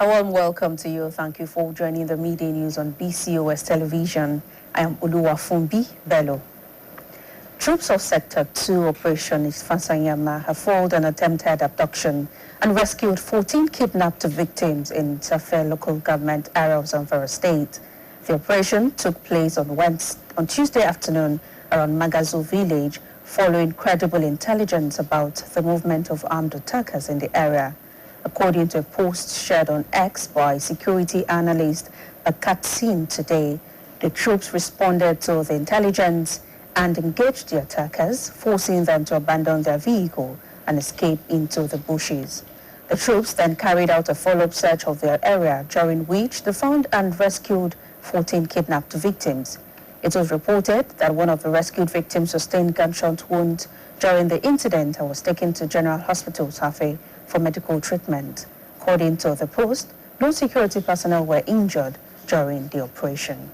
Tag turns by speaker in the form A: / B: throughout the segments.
A: A warm welcome to you. Thank you for joining the midday news on BCOS television. I am Oluwafunbi Bello. Troops of Sector 2 Operation Ifasanyama have foiled an attempted abduction and rescued 14 kidnapped victims in Tafe local government area of Zamfara State. The operation took place on Tuesday afternoon around Magazu village following credible intelligence about the movement of armed attackers in the area. According to a post shared on X by security analyst Akatsin today, the troops responded to the intelligence and engaged the attackers, forcing them to abandon their vehicle and escape into the bushes. The troops then carried out a follow-up search of their area, during which they found and rescued 14 kidnapped victims. It was reported that one of the rescued victims sustained gunshot wounds during the incident and was taken to General Hospital Tafe for medical treatment. According to the post, no security personnel were injured during the operation.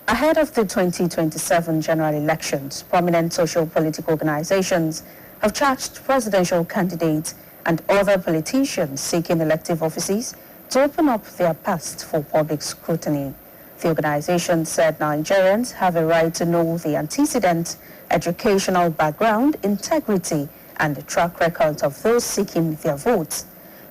A: Ahead of the 2027 general elections, prominent social-political organizations have charged presidential candidates and other politicians seeking elective offices to open up their past for public scrutiny. The organization said Nigerians have a right to know the antecedents, educational background, integrity, and the track record of those seeking their votes.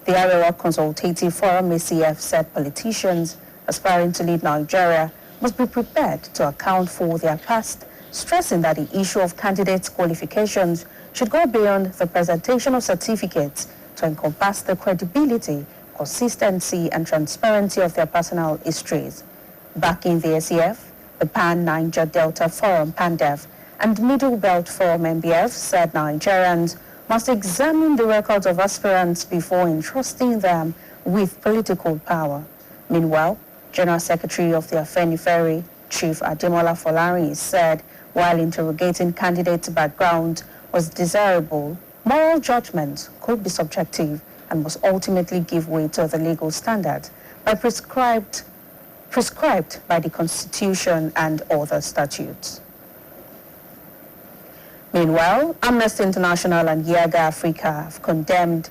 A: The Arewa Consultative Forum ACF said politicians aspiring to lead Nigeria must be prepared to account for their past, stressing that the issue of candidates' qualifications should go beyond the presentation of certificates to encompass the credibility, consistency, and transparency of their personal histories. Backing the ACF, the Pan-Niger Delta Forum, PANDEF, and Middle Belt Forum, MBF, said Nigerians must examine the records of aspirants before entrusting them with political power. Meanwhile, General Secretary of the Afenifere, Chief Ademola Folari, said while interrogating candidates' background was desirable, moral judgment could be subjective and must ultimately give way to the legal standard prescribed by the Constitution and other statutes. Meanwhile, Amnesty International and Yaga Africa have condemned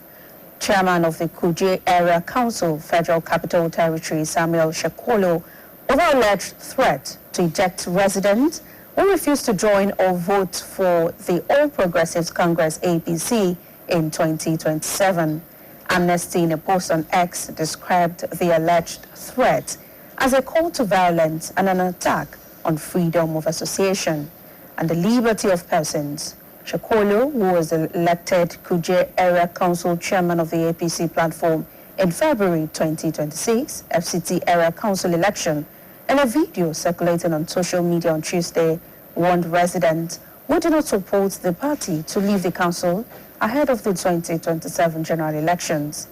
A: Chairman of the Kuje Area Council, Federal Capital Territory, Samuel Shekolo, over alleged threat to eject residents who refused to join or vote for the All Progressives Congress APC in 2027. Amnesty, in a post on X, described the alleged threat as a call to violence and an attack on freedom of association and the liberty of persons. Shekolo, who was elected Kuje Area Council Chairman of the APC platform in February 2026 FCT Area Council election, in a video circulating on social media on Tuesday, warned residents who do not support the party to leave the council ahead of the 2027 general elections.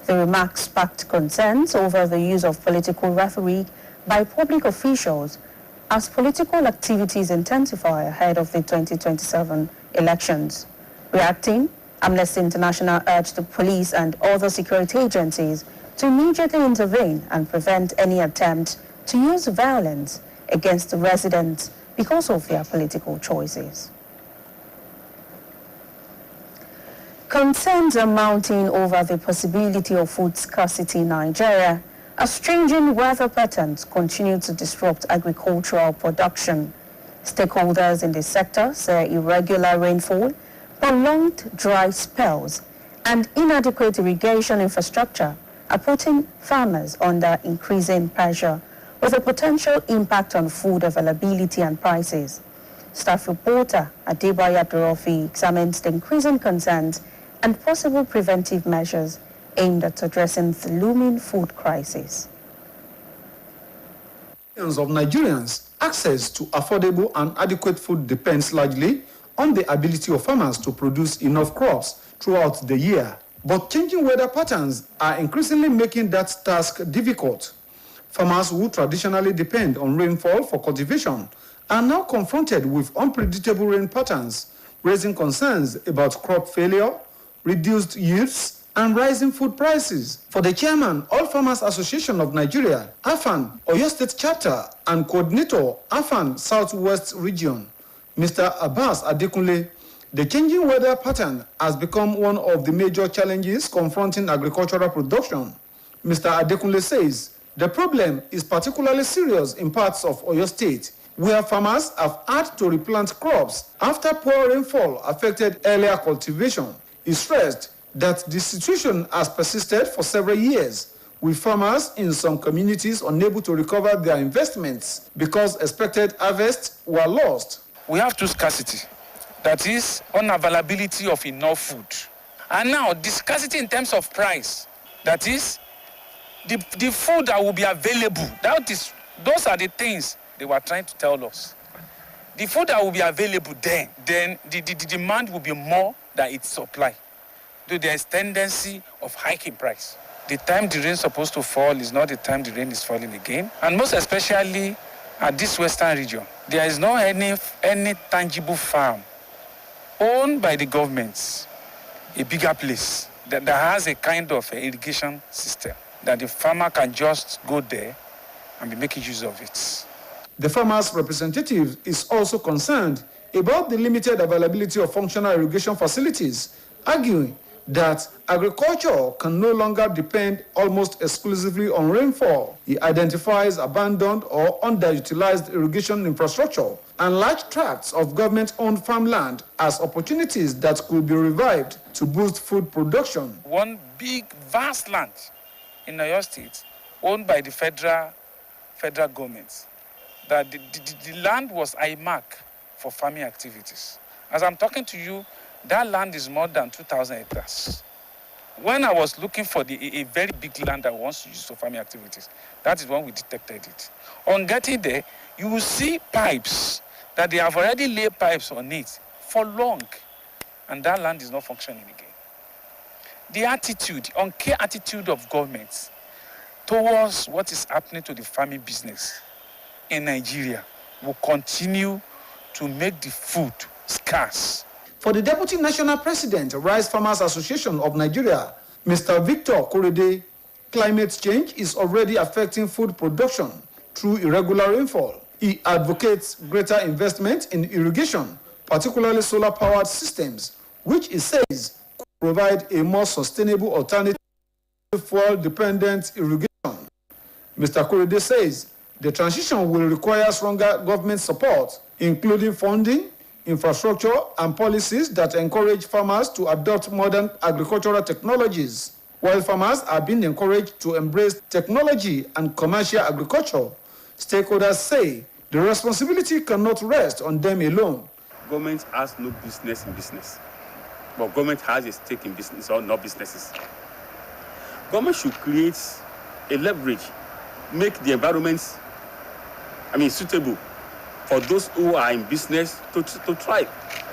A: The remarks sparked concerns over the use of political rhetoric by public officials as political activities intensify ahead of the 2027 elections. Reacting, Amnesty International urged the police and other security agencies to immediately intervene and prevent any attempt to use violence against the residents because of their political choices. Concerns are mounting over the possibility of food scarcity in Nigeria as changing weather patterns continue to disrupt agricultural production. Stakeholders in the sector say irregular rainfall, prolonged dry spells, and inadequate irrigation infrastructure are putting farmers under increasing pressure, with a potential impact on food availability and prices. Staff reporter Adebayo Abdurrafi examines the increasing concerns and possible preventive measures aimed at addressing the looming food crisis.
B: Millions of Nigerians' access to affordable and adequate food depends largely on the ability of farmers to produce enough crops throughout the year. But changing weather patterns are increasingly making that task difficult. Farmers who traditionally depend on rainfall for cultivation are now confronted with unpredictable rain patterns, raising concerns about crop failure, reduced yields, and rising food prices. For the chairman, All Farmers Association of Nigeria, AFAN, Oyo State Chapter, and coordinator, AFAN Southwest Region, Mr. Abbas Adekunle, The changing weather pattern has become one of the major challenges confronting agricultural production. Mr. Adekunle says the problem is particularly serious in parts of Oyo State, where farmers have had to replant crops after poor rainfall affected earlier cultivation. He stressed that the situation has persisted for several years, with farmers in some communities unable to recover their investments because expected harvests were lost.
C: We have two scarcity, that is unavailability of enough food. And now the scarcity in terms of price, that is the food that will be available. Those are the things they were trying to tell us. The food that will be available then the demand will be more than its supply. Though there is tendency of hiking price. The time the rain is supposed to fall is not the time the rain is falling again. And most especially at this western region, there is not any tangible farm owned by the governments, a bigger place that has a kind of irrigation system that the farmer can just go there and be making use of it.
B: The farmers' representative is also concerned about the limited availability of functional irrigation facilities, arguing that agriculture can no longer depend almost exclusively on rainfall. He identifies abandoned or underutilized irrigation infrastructure and large tracts of government-owned farmland as opportunities that could be revived to boost food production.
C: One big, vast land in Oyo State, owned by the federal government, that the land was earmarked for farming activities. As I'm talking to you, that land is more than 2,000 hectares. When I was looking for a very big land that wants to use for farming activities, that is when we detected it. On getting there, you will see pipes that they have already laid pipes on it for long, and that land is not functioning again. The uncaring attitude of governments towards what is happening to the farming business in Nigeria will continue to make the food scarce.
B: For the Deputy National President, Rice Farmers Association of Nigeria, Mr. Victor Korede, climate change is already affecting food production through irregular rainfall. He advocates greater investment in irrigation, particularly solar-powered systems, which he says could provide a more sustainable alternative to fuel-dependent irrigation. Mr. Korede says the transition will require stronger government support, including funding, infrastructure, and policies that encourage farmers to adopt modern agricultural technologies. While farmers are being encouraged to embrace technology and commercial agriculture, stakeholders say the responsibility cannot rest on them alone.
D: Government has no business in business, but government has a stake in business or not businesses. Government should create a leverage, make the environment, suitable for those who are in business to thrive.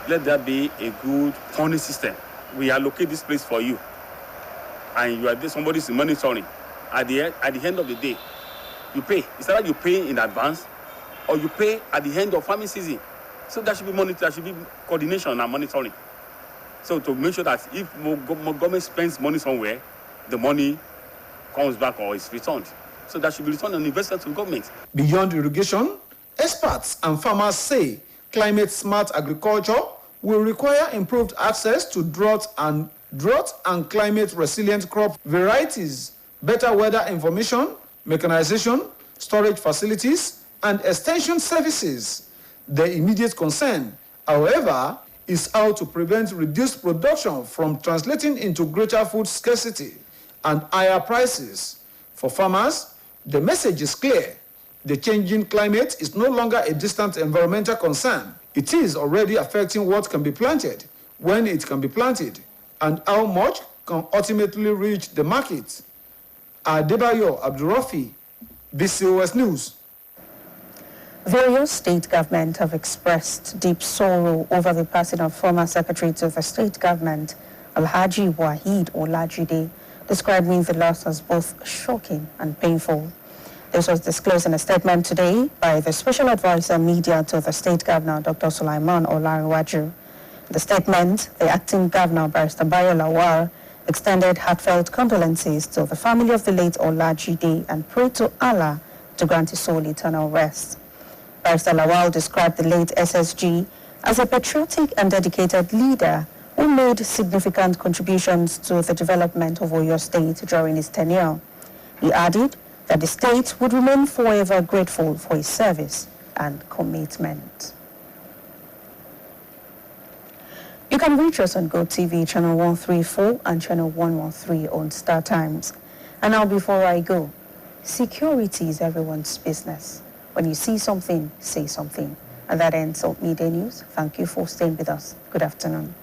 D: Let there be a good funding system. We allocate this place for you, and you are there, somebody's monitoring. At the end of the day, you pay. It's either you pay in advance or you pay at the end of farming season. So there should be there should be coordination and monitoring. So to make sure that if more government spends money somewhere, the money comes back or is returned. So that should be returned and invested to government.
B: Beyond irrigation, experts and farmers say climate-smart agriculture will require improved access to drought and climate-resilient crop varieties, better weather information, mechanization, storage facilities, and extension services. The immediate concern, however, is how to prevent reduced production from translating into greater food scarcity and higher prices. For farmers, the message is clear. The changing climate is no longer a distant environmental concern. It is already affecting what can be planted, when it can be planted, and how much can ultimately reach the market. Adebayo Abdurrafi, BCOS News.
A: Various state governments have expressed deep sorrow over the passing of former Secretary to the state government, Alhaji Wahid Olajide, describing the loss as both shocking and painful. This was disclosed in a statement today by the Special Advisor Media to the State Governor, Dr. Sulaiman Olariwaju. In the statement, the acting governor, Barrister Bayo Lawal, extended heartfelt condolences to the family of the late Olajide and prayed to Allah to grant his soul eternal rest. Barrister Lawal described the late SSG as a patriotic and dedicated leader who made significant contributions to the development of Oyo State during his tenure. He added that the state would remain forever grateful for his service and commitment. You can reach us on GoTV channel 134 and channel 113 on Star Times. And now before I go, security is everyone's business. When you see something, say something. And that ends Alt Media News. Thank you for staying with us. Good afternoon.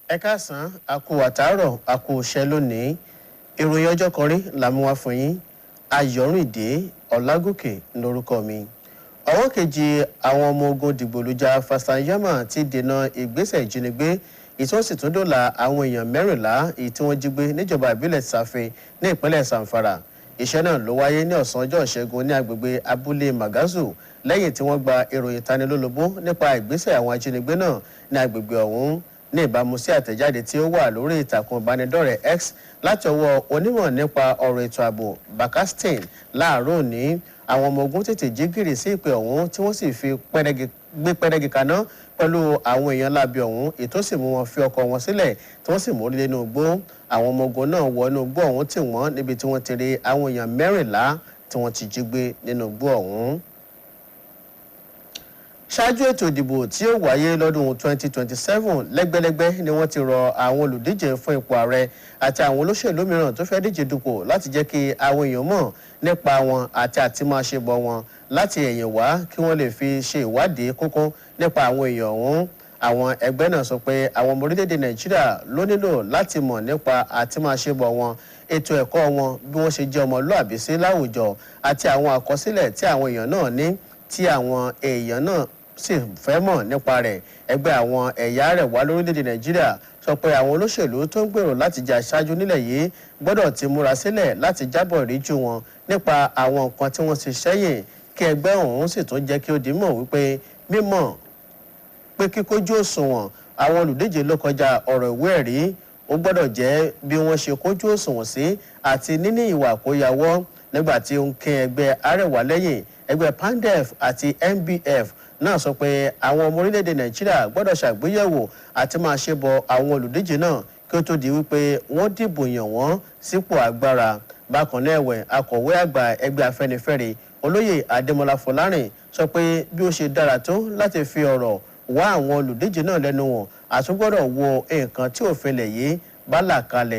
E: Ẹ káàsán, a kú àtàárọ̀, a kú iṣẹ́ lónìí. Ìròyìn ọjọ́ kan rí la mú wá fún yín. Ayọ̀rìndé Ọlágòkè lórúkọ mi. Ọwọ́ kejì àwọn ọmọ ogun dìgbòlùjà Fasanyama ti dènà ìgbésẹ̀ ìjínigbé ìtọ́sí tó dóòlà àwọn èèyàn 14 èyí tí wọ́n jí gbé níjọba ìbílẹ̀ Safe ní ìpínlẹ̀ Zamfara. Iṣẹ́ náà ló wáyé ní ọ̀sán ọjọ́ ìṣẹ́gun ní agbègbè abúlé Magazu lẹ́yìn tí wọ́n gba ìròyìn tanilólobó nípa ìgbésẹ̀ àwọn ajínigbé náà ní agbègbè ọ̀hún ní ìbámu sí àtẹ̀jáde tí ó wà lórí ìtàkùn ìbánidọ́rẹ̀ẹ́ X láti ọwọ́ onímọ̀ nípa ọ̀rọ̀ ètò ààbò Bakastin láàárọ̀ òní. Àwọn ọmọ ogun tètè jí gìrì sí ìpè ọ̀hún tí wọ́n sì fi gbé pẹ́rẹ́gì kaná pẹ̀lú àwọn èèyàn lábẹ́ ọ̀hún ètò sì mú wọn fi ọkọ̀ wọn sílẹ̀ tí wọ́n sì mórí lẹ́nu igbó. Àwọn ọmọ ogun náà wọ inú igbó ọ̀hún tì wọ́n níbi tí wọ́n ti rí àwọn èèyàn 14 tí wọ́n ti jí gbé nínú igbó ọ̀hún. Ṣáájú ètò ìdìbò tí ó wáyé lọ́dún 2027 lẹ́gbẹ́lẹ́gbẹ́ ni wọ́n ti rọ àwọn olùdíje fún ipò ààrẹ àti àwọn olóṣèlú mìíràn tó fẹ́ díje dupò láti jẹ́ kí àwọn èèyàn mọ̀ nípa wọn àti àtìmáṣebọ wọn láti ẹ̀yìn wá kí wọ́n lè fi ṣe ìwádìí kúnkún nípa àwọn èèyàn ọ̀hún. Àwọn ẹgbẹ́ náà sọ pé àwọn ọmọ orílẹ̀-èdè Nàìjíríà ló nílò láti mọ̀ nípa àtìmáṣebọ wọn, ètò ẹ̀kọ́ wọn, bí wọ́n ṣe jẹ́ ọmọlúàbí sí láwùjọ àti àwọn àkọsílẹ̀ tí àwọn èèyàn náà ní tí àwọn èèyàn náà sì fẹ́ mọ̀ nípa rẹ̀. Ẹgbẹ́ àwọn ẹ̀yà rẹ̀ wá lórílẹ̀‐èdè Nàìjíríà sọ pé àwọn olóṣèlú tó ń gbèrò láti jẹ́ aṣáájú nílẹ̀ yìí gbọ́dọ̀ ti múra sílẹ̀ láti jábọ̀ ìríjú wọn nípa àwọn nǹkan tí wọ́n ti ṣẹ́yìn kí ẹgbẹ́ ọ̀hún sì tún jẹ́ kí ó di mọ̀ wípé mímọ̀ pé kíkójú òṣùwọ̀n àwọn olùdíje ló kọjá ọ̀rọ̀ ìwé ẹ̀rí. Ó gbọ́dọ̀ jẹ́ bí wọ́n ṣe kójú òṣùwọ̀n sí àti níní ìwà àkóyawọ́. Nígbà tí ó ń kín ẹgbẹ́ Arẹwà lẹ́yìn, ẹgbẹ́ PANDEF àti MBF náà sọ pé àwọn ọmọ orílẹ̀-èdè Nàìjíríà gbọ́dọ̀ ṣàgbéyẹ̀wò àti máa ṣe bọ àwọn olùdíje náà kí ó tó di wípé wọ́n dìbò yàn wọ́n sípò agbára. Bákan náà ẹ̀wẹ̀, akọ̀wé àgbà ẹgbẹ́ Afẹ́nifẹ́re Olóyè Adémọ́lá Fọlárìn sọ pé bí ó ṣe dára tó láti fi ọ̀rọ̀ wá àwọn olùdíje náà lẹ́nu wò, àtúngbọ́dọ̀ wo nǹkan tí òfin lẹ̀ yìí bá là kalẹ̀